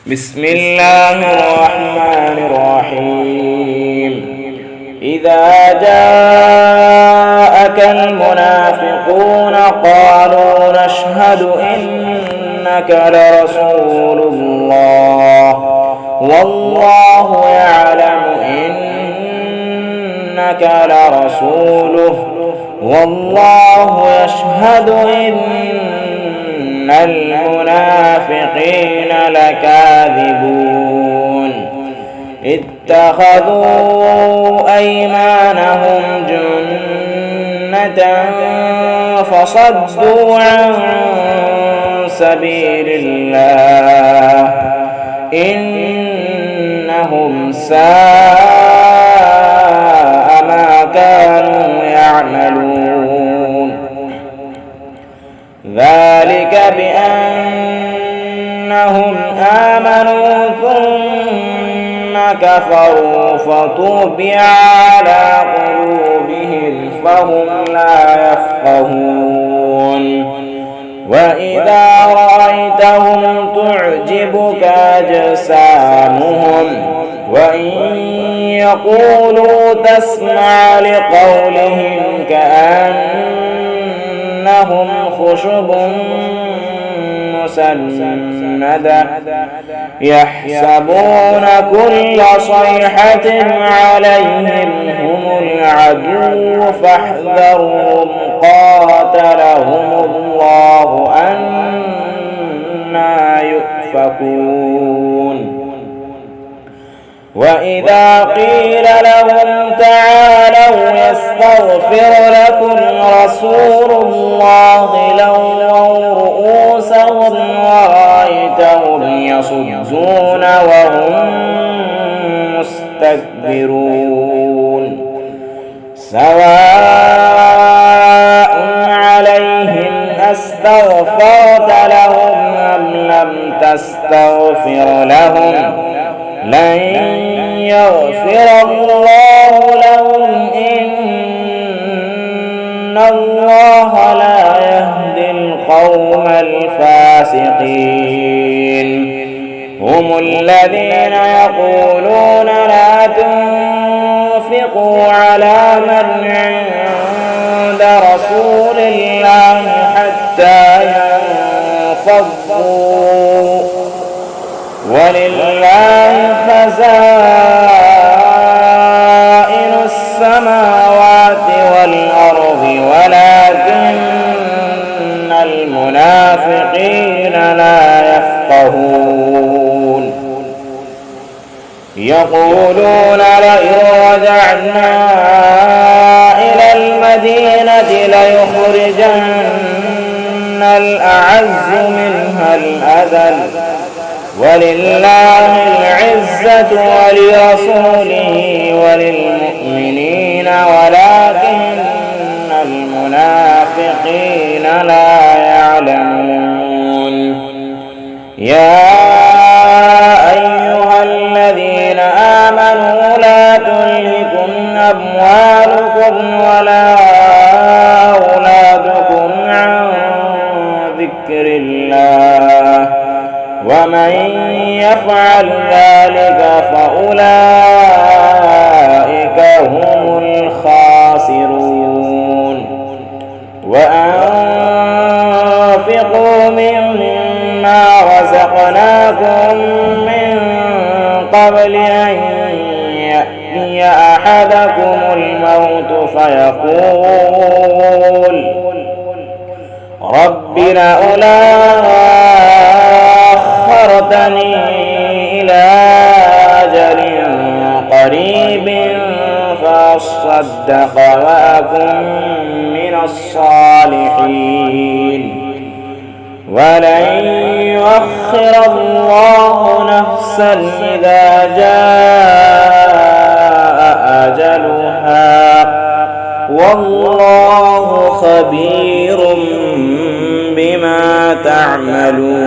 بسم الله الرحمن الرحيم. إذا جاءك المنافقون قالوا نشهد إنك لرسول الله والله يعلم إنك لرسوله والله يشهد إن المنافقين لكاذبون. اتخذوا أيمانهم جنة فصدوا عن سبيل الله إنهم ساء ما كانوا يعملون. ذلك بأنهم آمنوا ثم كفروا فطبع على قلوبهم فهم لا يفقهون. وإذا رأيتهم تعجبك أجسامهم وإن يقولوا تسمع لقولهم كأنهم خشب مسندة يحسبون كل صيحة عليهم هم العدو فاحذرهم قاتلهم الله أنى يؤفكون. وإذا قيل لهم تعالوا يستغفر لكم رسول الله لووا رؤوسهم ورأيتهم يصدون وهم مستكبرون. سواء عليهم أستغفرت لهم أم لم تستغفر لهم لن يغفر الله لهم إن الله لا يهدي القوم الفاسقين. هم الذين يقولون لا تنفقوا على من عند رسول الله حتى ينفضوا ولله خزائن السماوات والأرض ولكن المنافقين لا يفقهون. يقولون لئن رجعنا إلى المدينة ليخرجن الأعز منها الأذل ولله العزة ولرسوله وللمؤمنين ولكن المنافقين لا يعلمون. يا أيها الذين آمنوا لا تلهكم أموالكم ولا أولادكم عن ذكر الله ومن يفعل ذلك فأولئك هم الخاسرون. وأنفقوا مما رزقناكم من قبل أن يأتي أحدكم الموت فيقول رب لولا أخرتني إلى أجل قريب فأصدق وأكن من الصالحين ولن يؤخر الله نفسا إذا جاء أجلها والله خبير بما تعملون.